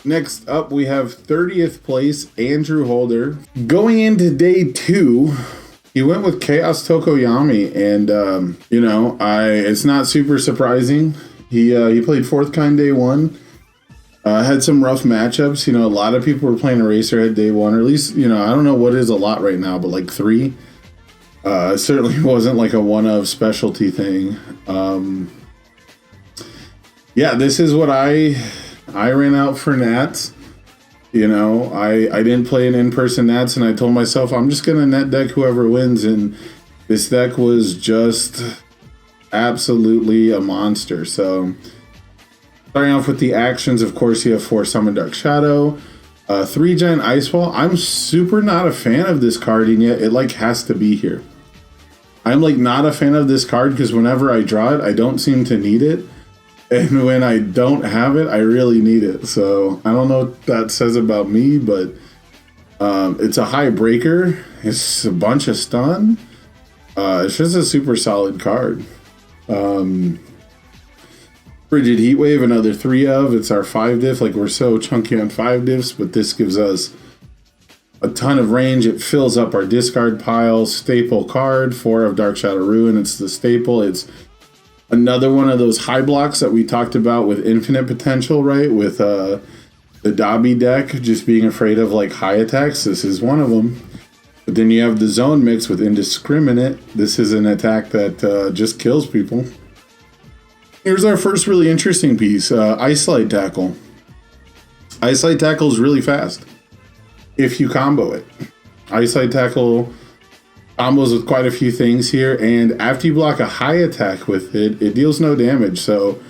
Next up, we have 30th place, Andrew Holder. Going into day 2, he went with Chaos Tokoyami, and you know, it's not super surprising. He played 4th kind day 1. Had some rough matchups. You know, a lot of people were playing Eraserhead day 1, or at least, you know, I don't know what is a lot right now, but like 3. It certainly wasn't like a one-of specialty thing. Yeah, this is what I ran out for Nats. You know, I didn't play an in-person Nats, and I told myself I'm just gonna net deck whoever wins, and this deck was just absolutely a monster. So starting off with the actions, of course, you have 4 Summon Dark Shadow, 3 Giant Ice Wall. I'm super not a fan of this card, and yet it like has to be here. I'm like not a fan of this card because whenever I draw it, I don't seem to need it. And when I don't have it, I really need it. So I don't know what that says about me, but it's a high breaker. It's a bunch of stun. It's just a super solid card. Frigid Heatwave, another 3 of. It's our 5 diff. Like, we're so chunky on 5 diffs, but this gives us a ton of range. It fills up our discard pile. Staple card, 4 of Dark Shadow Ruin. It's the staple. It's another one of those high blocks that we talked about with infinite potential, right? With the Dobby deck, just being afraid of like high attacks. This is one of them. But then you have the zone mix with indiscriminate. This is an attack that just kills people. Here's our first really interesting piece, Ice Light Tackle. Ice Light Tackle is really fast if you combo it. Ice Light Tackle combos with quite a few things here, and after you block a high attack with it, it deals no damage. So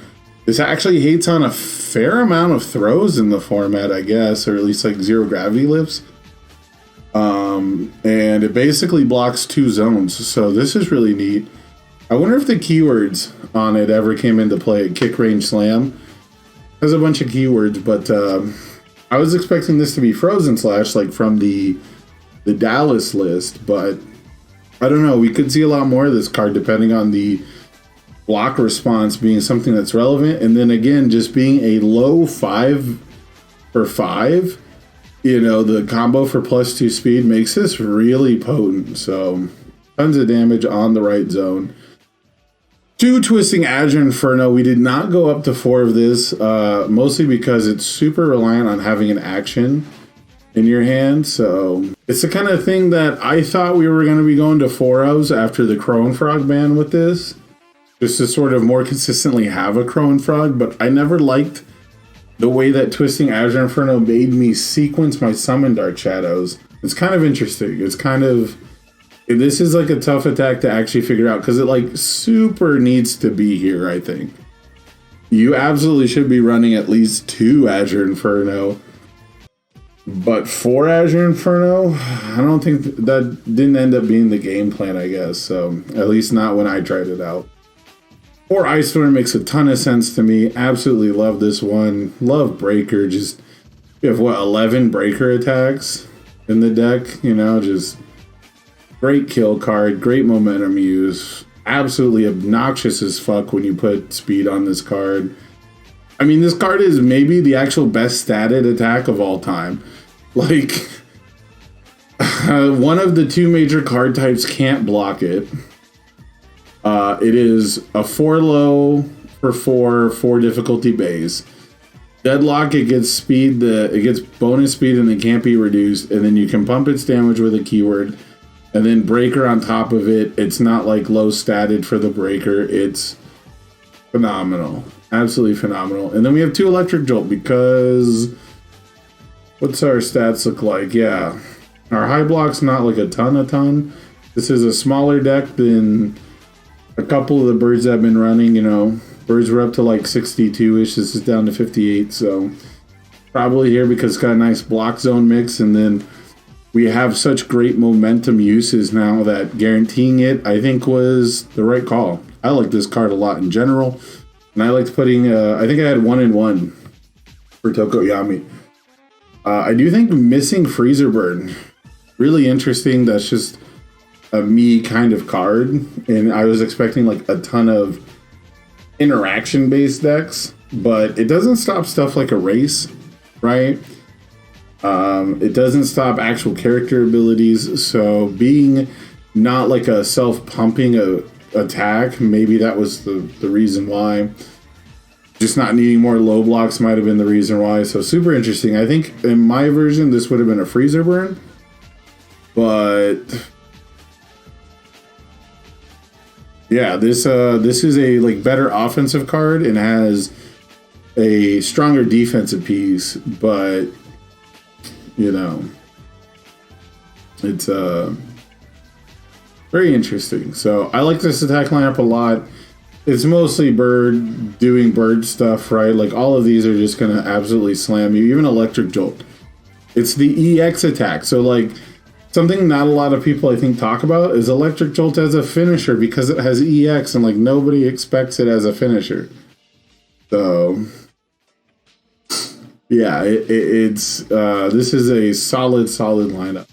this actually hates on a fair amount of throws in the format, I guess, or at least like 0 gravity lifts. And it basically blocks 2 zones, so this is really neat. I wonder if the keywords on it ever came into play. Kick, range, slam has a bunch of keywords, but I was expecting this to be Frozen Slash, like from the Dallas list, but I don't know. We could see a lot more of this card depending on the block response being something that's relevant. And then again, just being a low 5 for 5, you know, the combo for +2 speed makes this really potent. So tons of damage on the right zone. 2 Twisting Azure Inferno. We did not go up to 4 of this, mostly because it's super reliant on having an action in your hand. So it's the kind of thing that I thought we were going to be going to 4-ofs after the Crow and Frog ban with this, just to sort of more consistently have a Crow and Frog. But I never liked the way that Twisting Azure Inferno made me sequence my Summon Dark Shadows. It's kind of interesting. It's kind of, this is like a tough attack to actually figure out because it like super needs to be here. I think you absolutely should be running at least 2 Azure Inferno. But 4 Azure Inferno, I don't think that didn't end up being the game plan, I guess. So at least not when I tried it out. 4 Ice Storm makes a ton of sense to me. Absolutely love this one. Love Breaker. Just, you have what, 11 Breaker attacks in the deck? You know, just great kill card, great momentum use. Absolutely obnoxious as fuck when you put speed on this card. I mean, this card is maybe the actual best statted attack of all time. Like, one of the 2 major card types can't block it. It is a 4 low for 4 difficulty base. Deadlock, it gets speed, it gets bonus speed and it can't be reduced. And then you can pump its damage with a keyword. And then Breaker on top of it. It's not like low statted for the Breaker. It's phenomenal. Absolutely phenomenal. And then we have 2 Electric Jolt because what's our stats look like? Yeah, our high block's not like a ton. This is a smaller deck than a couple of the birds that have been running. You know, birds were up to like 62-ish. This is down to 58. So probably here because it's got a nice block zone mix. And then we have such great momentum uses now that guaranteeing it, I think, was the right call. I like this card a lot in general. And I liked putting, I think I had 1 and 1 for Tokoyami. I do think missing Freezer Burn, really interesting. That's just a me kind of card. And I was expecting like a ton of interaction-based decks. but it doesn't stop stuff like a race, right? It doesn't stop actual character abilities. So being not like a self-pumping attack, maybe that was the reason why. Just not needing more low blocks might have been the reason why. So super interesting. I think in my version, this would have been a freezer burn. But yeah, this is a like better offensive card and has a stronger defensive piece. But you know, it's very interesting. So I like this attack lineup a lot. It's mostly bird doing bird stuff, right? Like all of these are just gonna absolutely slam you. Even Electric Jolt. It's the EX attack. So like something not a lot of people I think talk about is Electric Jolt as a finisher because it has EX and like nobody expects it as a finisher. So yeah, it's this is a solid lineup.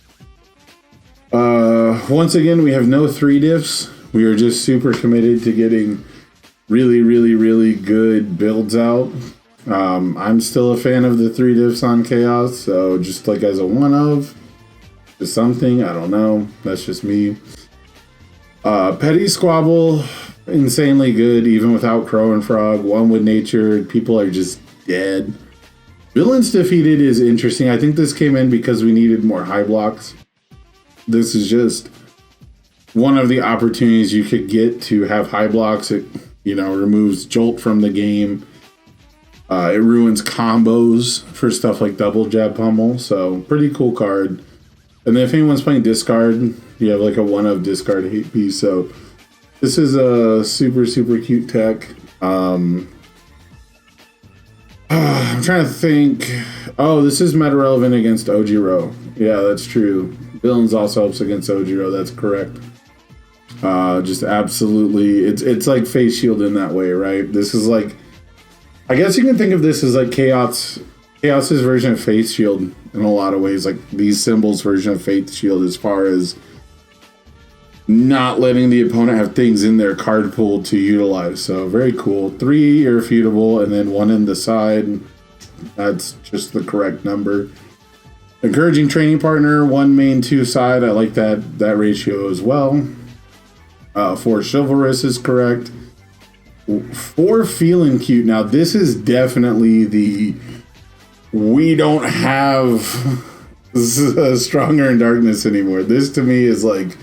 Once again, we have no 3 diffs. We are just super committed to getting really good builds out. I'm still a fan of the 3 diffs on Chaos, so just like as a one of, just something, I don't know. That's just me. Petty Squabble, insanely good, even without Crow and Frog. One with Nature, people are just dead. Villains Defeated is interesting. I think this came in because we needed more high blocks. This is just one of the opportunities you could get to have high blocks. It, you know, removes Jolt from the game. It ruins combos for stuff like Double Jab Pummel. So pretty cool card. And then if anyone's playing discard, you have like a one of discard hate piece. So this is a super cute tech. I'm trying to think. Oh, this is meta relevant against Ojiro. Yeah, that's true. Villains also helps against Ojiro. That's correct. Just absolutely, it's like face shield in that way, right? This is like, I guess you can think of this as like Chaos's version of face shield in a lot of ways, like these symbols version of face shield as far as not letting the opponent have things in their card pool to utilize. So very cool. 3 irrefutable and then 1 in the side. That's just the correct number. Encouraging training partner, 1 main, 2 side. I like that ratio as well. 4 chivalrous is correct. 4 feeling cute. Now this is definitely the we don't have Stronger in Darkness anymore. This to me is like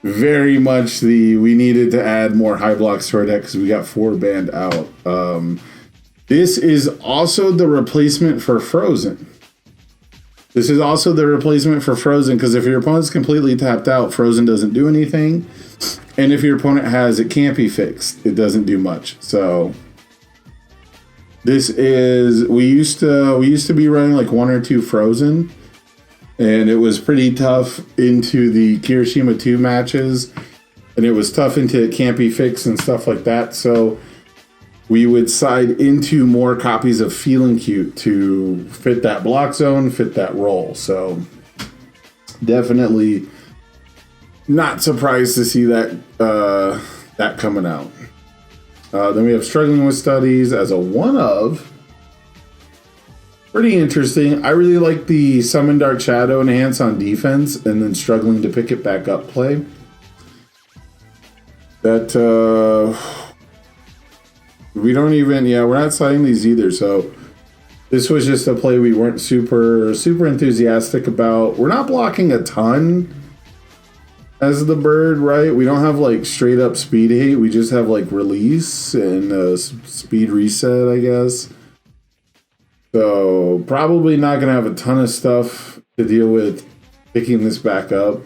very much the we needed to add more high blocks to our deck because we got 4 banned out. This is also the replacement for Frozen. This is also the replacement for Frozen because if your opponent's completely tapped out, Frozen doesn't do anything. And if your opponent has It Can't Be Fixed, it doesn't do much. So this is, we used to be running like 1 or 2 Frozen, and it was pretty tough into the Kirishima 2 matches, and it was tough into It Can't Be Fixed and stuff like that. So we would side into more copies of Feeling Cute to fit that block zone, fit that role. So definitely not surprised to see that that coming out. Then we have Struggling with Studies as a one of. Pretty interesting. I really like the Summon Dark Shadow enhance on defense and then struggling to pick it back up play. That we don't even, yeah, we're not citing these either. So this was just a play we weren't super enthusiastic about. We're not blocking a ton as the bird, right? We don't have like straight up speed hate. We just have like release and speed reset, I guess. So probably not going to have a ton of stuff to deal with picking this back up.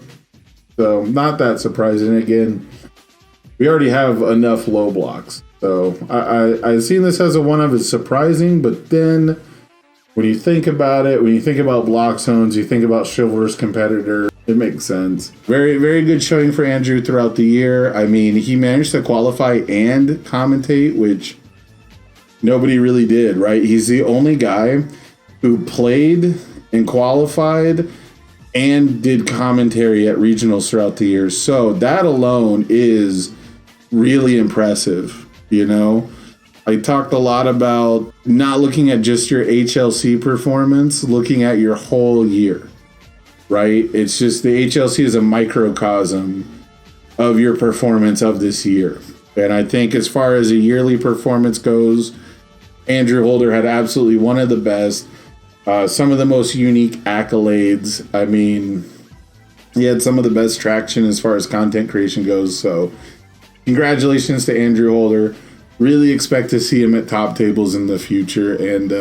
So not that surprising. Again, we already have enough low blocks. So I've seen this as a one of. It's surprising, but then when you think about it, when you think about block zones, you think about chivalrous competitor, it makes sense. Very good showing for Andrew throughout the year. I mean, he managed to qualify and commentate, which nobody really did, right? He's the only guy who played and qualified and did commentary at regionals throughout the year. So that alone is really impressive, you know? I talked a lot about not looking at just your HLC performance, looking at your whole year, right? It's just the HLC is a microcosm of your performance of this year. And I think as far as a yearly performance goes, Andrew Holder had absolutely one of the best, some of the most unique accolades. I mean, he had some of the best traction as far as content creation goes. So congratulations to Andrew Holder. Really expect to see him at top tables in the future. And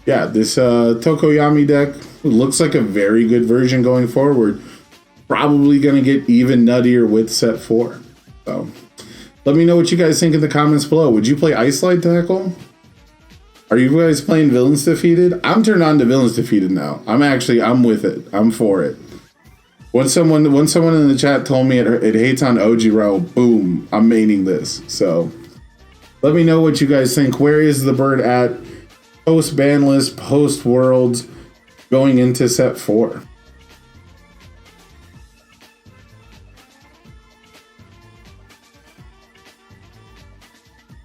yeah, this Tokoyami deck looks like a very good version going forward. Probably going to get even nuttier with set 4. So let me know what you guys think in the comments below. Would you play Ice Slide Tackle? Are you guys playing Villains Defeated? I'm turned on to Villains Defeated now. I'm with it. I'm for it. When someone in the chat told me it hates on Ojiro, boom, I'm maining this. So let me know what you guys think. Where is the bird at post ban list, post worlds, going into set 4?